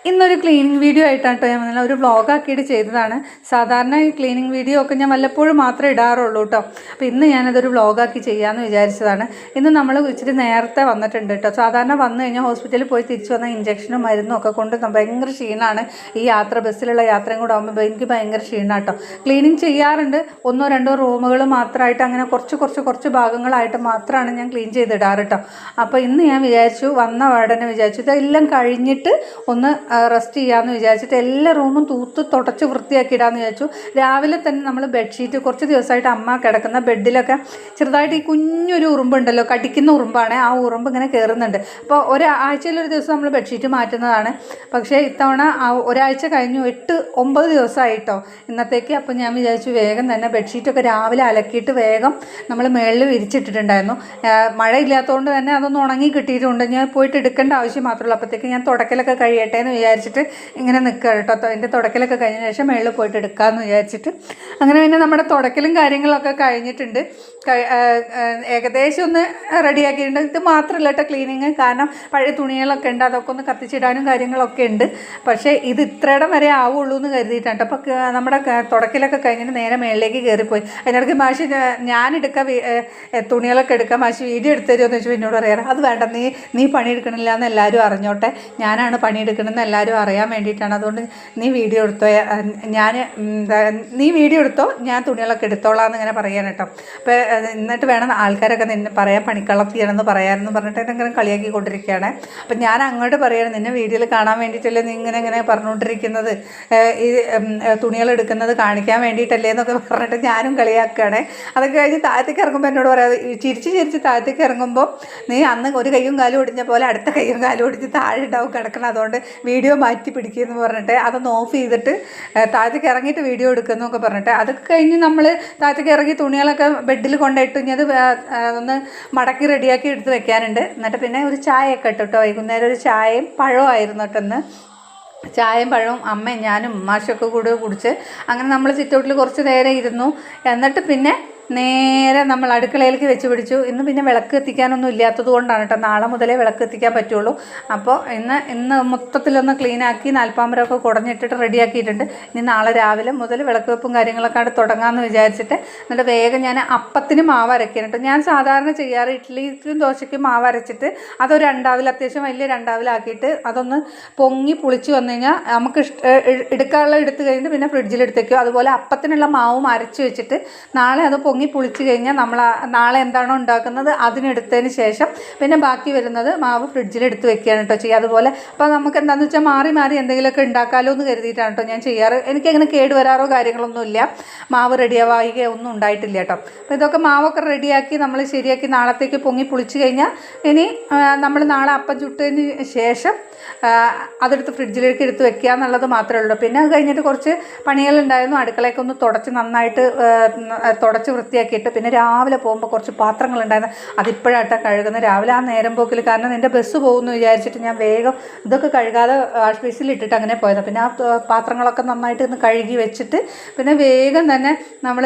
ഇന്നൊരു cleaning video ആയിട്ടാണ് കേട്ടോ ഞാൻ വന്നത്. ഒരു വ്ളോഗാക്കിയിട്ട് ചെയ്തതാണ്. സാധാരണ ഈ ക്ലീനിങ് വീഡിയോ ഒക്കെ ഞാൻ വല്ലപ്പോഴും മാത്രമേ ഇടാറുള്ളൂ കേട്ടോ. അപ്പോൾ ഇന്ന് ഞാനതൊരു വ്ളോഗാക്കി ചെയ്യാമെന്ന് വിചാരിച്ചതാണ്. ഇന്ന് നമ്മൾ ഇച്ചിരി നേരത്തെ വന്നിട്ടുണ്ട് കേട്ടോ. സാധാരണ വന്നു കഴിഞ്ഞാൽ ഹോസ്പിറ്റലിൽ പോയി തിരിച്ചു വന്ന ഇഞ്ചക്ഷനും മരുന്നും ഒക്കെ കൊണ്ട് ഭയങ്കര ക്ഷീണമാണ്. ഈ യാത്ര ബസ്സിലുള്ള യാത്രയും കൂടെ ആകുമ്പോൾ എനിക്ക് ഭയങ്കര ക്ഷീണമാണ് കേട്ടോ. ക്ലീനിങ് ചെയ്യാറുണ്ട്, 1-2 റൂമുകൾ മാത്രമായിട്ട്, അങ്ങനെ കുറച്ച് ഭാഗങ്ങളായിട്ട് മാത്രമാണ് ഞാൻ ക്ലീൻ ചെയ്തിടാറ് കേട്ടോ. അപ്പോൾ ഇന്ന് ഞാൻ വിചാരിച്ചു, വന്ന ഉടനെ വിചാരിച്ചു ഇതെല്ലാം കഴിഞ്ഞിട്ട് ഒന്ന് റെസ്റ്റ് ചെയ്യാമെന്ന് വിചാരിച്ചിട്ട് എല്ലാ റൂമും തൂത്ത് തുടച്ച് വൃത്തിയാക്കി ഇടാമെന്ന് വിചാരിച്ചു. രാവിലെ തന്നെ നമ്മൾ ബെഡ്ഷീറ്റ്, കുറച്ച് ദിവസമായിട്ട് അമ്മ കിടക്കുന്ന ബെഡിലൊക്കെ ചെറുതായിട്ട് ഈ കുഞ്ഞൊരു ഉറുമ്പുണ്ടല്ലോ, കടിക്കുന്ന ഉറുമ്പാണ്. ആ ഉറുമ്പ് ഇങ്ങനെ കയറുന്നുണ്ട്. അപ്പോൾ ഒരാഴ്ചയിലൊരു ദിവസം നമ്മൾ ബെഡ്ഷീറ്റ് മാറ്റുന്നതാണ്. പക്ഷേ ഇത്തവണ ഒരാഴ്ച കഴിഞ്ഞു, 8-9 ദിവസമായിട്ടോ ഇന്നത്തേക്ക്. അപ്പോൾ ഞാൻ വിചാരിച്ചു വേഗം തന്നെ ബെഡ്ഷീറ്റൊക്കെ രാവിലെ അലക്കിയിട്ട് വേഗം നമ്മൾ മുകളിൽ വിരിച്ചിട്ടിട്ടുണ്ടായിരുന്നു. മഴ ഇല്ലാത്തതുകൊണ്ട് തന്നെ അതൊന്ന് ഉണങ്ങി കിട്ടിയിട്ടുണ്ട്. ഞാൻ പോയിട്ട് എടുക്കേണ്ട ആവശ്യം മാത്രമേ ഉള്ളൂ. അപ്പോഴത്തേക്ക് ഞാൻ തുടക്കലൊക്കെ കഴിയട്ടെ എന്ന് വിചാരിച്ചിട്ട് ഇങ്ങനെ നിൽക്കുക കേട്ടോ. എൻ്റെ തുടക്കലൊക്കെ കഴിഞ്ഞ ശേഷം മുകളിൽ പോയിട്ട് എടുക്കാമെന്ന് വിചാരിച്ചിട്ട് അങ്ങനെ പിന്നെ നമ്മുടെ തുടക്കലും കാര്യങ്ങളൊക്കെ കഴിഞ്ഞിട്ടുണ്ട്. ഏകദേശം ഒന്ന് റെഡിയാക്കിയിട്ടുണ്ട്. ഇത് മാത്രമല്ല കേട്ടോ ക്ലീനിങ്, കാരണം പഴയ തുണികളൊക്കെ ഉണ്ട്, അതൊക്കെ ഒന്ന് കത്തിച്ചിടാനും കാര്യങ്ങളൊക്കെ ഉണ്ട്. പക്ഷേ ഇത് ഇത്രയിടം വരെ ആവുള്ളൂ എന്ന് കരുതിയിട്ടാണ്. അപ്പോൾ നമ്മുടെ തുടക്കലൊക്കെ കഴിഞ്ഞിട്ട് നേരെ മുകളിലേക്ക് കയറിപ്പോയി. അതിനിടയ്ക്ക് മാഷി ഞാനെടുക്കാം തുണികളൊക്കെ എടുക്കാം, മാഷി വീഡിയോ എടുത്തു തരുമോ എന്ന് ചോദിച്ചു. എന്നോട് പറയാറ് അത് വേണ്ട, നീ പണിയെടുക്കണില്ല എന്ന് എല്ലാവരും അറിഞ്ഞോട്ടെ, ഞാനാണ് പണിയെടുക്കണമെന്ന് എല്ലാവരും അറിയാൻ വേണ്ടിയിട്ടാണ്. അതുകൊണ്ട് നീ വീഡിയോ എടുത്തോ, നീ വീഡിയോ എടുത്തോ, ഞാൻ തുണികളൊക്കെ എടുത്തോളാം എന്നിങ്ങനെ പറയാൻ കേട്ടോ. അപ്പോൾ എന്നിട്ട് വേണം ആൾക്കാരൊക്കെ നിന്നെ പറയാൻ പണിക്കളത്തിയാണെന്ന് പറയാമെന്ന് പറഞ്ഞിട്ട് എന്നെ കളിയാക്കിക്കൊണ്ടിരിക്കുകയാണ്. അപ്പം ഞാൻ അങ്ങോട്ട് പറയുകയാണ്, നിന്നെ വീഡിയോയിൽ കാണാൻ വേണ്ടിയിട്ടല്ലേ നീ ഇങ്ങനെ പറഞ്ഞുകൊണ്ടിരിക്കുന്നത്, ഈ തുണികൾ എടുക്കുന്നത് കാണിക്കാൻ വേണ്ടിയിട്ടല്ലേ എന്നൊക്കെ പറഞ്ഞിട്ട് ഞാനും കളിയാക്കുകയാണ്. അതൊക്കെ കഴിഞ്ഞ് താഴത്തേക്ക് ഇറങ്ങുമ്പോൾ എന്നോട് പറയാതെ ചിരിച്ച് താഴത്തേക്ക് ഇറങ്ങുമ്പോൾ നീ അന്ന് ഒരു കയ്യും കാലും ഒടിഞ്ഞ പോലെ അടുത്ത കയ്യും കാലും ഒടിഞ്ഞ് താഴെ ഉണ്ടാവും കിടക്കണം, അതുകൊണ്ട് വീഡിയോ മാറ്റി പിടിക്കുമെന്ന് പറഞ്ഞിട്ട് അതൊന്ന് ഓഫ് ചെയ്തിട്ട് താഴത്തേക്ക് ഇറങ്ങിയിട്ട് വീഡിയോ എടുക്കുമെന്നൊക്കെ പറഞ്ഞിട്ട് അതൊക്കെ കഴിഞ്ഞ് നമ്മൾ താഴത്തേക്ക് ഇറങ്ങി തുണികളൊക്കെ ബെഡിൽ കൊണ്ടിട്ട് ഇനി അത് ഒന്ന് മടക്കി റെഡിയാക്കി എടുത്ത് വെക്കാനുണ്ട്. എന്നിട്ട് പിന്നെ ഒരു ചായയൊക്കെ ഇട്ടോ, വൈകുന്നേരം ഒരു ചായയും പഴവും ആയിരുന്നു കേട്ടെന്ന്. ചായയും പഴവും അമ്മയും ഞാനും മാഷൊക്കെ കൂടെ കുടിച്ച് അങ്ങനെ നമ്മൾ സിറ്റൗട്ടിൽ കുറച്ച് നേരം ഇരുന്നു. എന്നിട്ട് പിന്നെ നേരെ നമ്മൾ അടുക്കളയിലേക്ക് വെച്ച് പിടിച്ചു. ഇന്ന് പിന്നെ വിളക്ക് കത്തിക്കാനൊന്നും ഇല്ലാത്തത് കൊണ്ടാണ് കേട്ടോ, നാളെ മുതലേ വിളക്ക് കത്തിക്കാൻ പറ്റുള്ളൂ. അപ്പോൾ ഇന്ന് മൊത്തത്തിലൊന്ന് ക്ലീനാക്കി നാൽപ്പാമ്പരമൊക്കെ കുടഞ്ഞിട്ടിട്ട് റെഡിയാക്കിയിട്ടുണ്ട്. ഇനി നാളെ രാവിലെ മുതൽ വിളക്ക് വെപ്പും കാര്യങ്ങളൊക്കെ അവിടെ തുടങ്ങാമെന്ന് വിചാരിച്ചിട്ട് എന്നിട്ട് വേഗം ഞാൻ അപ്പത്തിന് മാവ് അരയ്ക്കാൻ കേട്ടോ. ഞാൻ സാധാരണ ചെയ്യാറ് ഇഡ്ഡലിക്കും ദോശയ്ക്കും മാവ് അരച്ചിട്ട് അതൊരു രണ്ടാവിൽ, അത്യാവശ്യം വലിയ രണ്ടാവിലാക്കിയിട്ട് അതൊന്ന് പൊങ്ങി പുളിച്ച് വന്നു കഴിഞ്ഞാൽ നമുക്ക് എടുക്കാനുള്ള എടുത്ത് കഴിഞ്ഞിട്ട് പിന്നെ ഫ്രിഡ്ജിൽ എടുത്തേക്കും. അതുപോലെ അപ്പത്തിനുള്ള മാവും അരച്ച് വെച്ചിട്ട് നാളെ അത് പൊങ്ങി പുളിച്ച് കഴിഞ്ഞാൽ നമ്മൾ നാളെ എന്താണോ ഉണ്ടാക്കുന്നത് അതിനെടുത്തതിന് ശേഷം പിന്നെ ബാക്കി വരുന്നത് മാവ് ഫ്രിഡ്ജിലെടുത്ത് വെക്കുകയാണ് കേട്ടോ ചെയ്യുക. അതുപോലെ അപ്പോൾ നമുക്ക് എന്താണെന്ന് വെച്ചാൽ മാറി എന്തെങ്കിലുമൊക്കെ ഉണ്ടാക്കാമല്ലോ എന്ന് കരുതിയിട്ടാണ് കേട്ടോ ഞാൻ ചെയ്യാറ്. എനിക്കങ്ങനെ കേടുവരാറോ കാര്യങ്ങളൊന്നുമില്ല, മാവ് റെഡിയാവുകയോ ഒന്നും ഉണ്ടായിട്ടില്ല കേട്ടോ. അപ്പോൾ ഇതൊക്കെ മാവൊക്കെ റെഡിയാക്കി നമ്മൾ ശരിയാക്കി നാളത്തേക്ക് പൊങ്ങി പുളിച്ച് കഴിഞ്ഞാൽ ഇനി നമ്മൾ നാളെ അപ്പം ചുട്ടതിന് ശേഷം അതെടുത്ത് ഫ്രിഡ്ജിലേക്ക് എടുത്ത് വെക്കുക എന്നുള്ളത് മാത്രമേ ഉള്ളൂ. പിന്നെ അത് കഴിഞ്ഞിട്ട് കുറച്ച് പണികളുണ്ടായിരുന്നു. അടുക്കളയൊക്കെ ഒന്ന് നന്നായിട്ട് തുടച്ച് വൃത്തിയാക്കിയിട്ട് പിന്നെ രാവിലെ പോകുമ്പോൾ കുറച്ച് പാത്രങ്ങളുണ്ടായിരുന്നു, അതിപ്പോഴാട്ടോ കഴുകുന്നത്. രാവിലെ ആ നേരം പോക്കിൽ, കാരണം എൻ്റെ ബസ് പോകുമെന്ന് വിചാരിച്ചിട്ട് ഞാൻ വേഗം ഇതൊക്കെ കഴുകാതെ വാഷ് ബേസിൽ ഇട്ടിട്ട് അങ്ങനെ പോയത്. പിന്നെ ആ പാത്രങ്ങളൊക്കെ നന്നായിട്ട് ഒന്ന് കഴുകി വെച്ചിട്ട് പിന്നെ വേഗം തന്നെ നമ്മൾ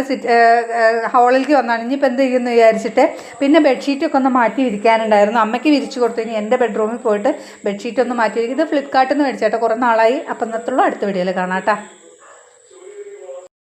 ഹാളിലേക്ക് വന്നാണ്. ഇനിയിപ്പോൾ എന്ത് ചെയ്യുമെന്ന് വിചാരിച്ചിട്ട് പിന്നെ ബെഡ്ഷീറ്റൊക്കെ ഒന്ന് മാറ്റി വിരിക്കാനുണ്ടായിരുന്നു. അമ്മയ്ക്ക് വിരിച്ചു കൊടുത്തു. ഇനി എൻ്റെ ബെഡ്റൂമിൽ പോയിട്ട് ബെഡ്ഷീറ്റ് ഒന്ന് മാറ്റി വിരിക്കും. ഇത് ഫ്ലിപ്കാർട്ടിൽ നിന്ന് മേടിച്ചേട്ടോ, കുറേ നാളായി. അപ്പം ഇന്നത്തുള്ളൂ, അടുത്ത വീഡിയോയിൽ കാണാം കേട്ടോ.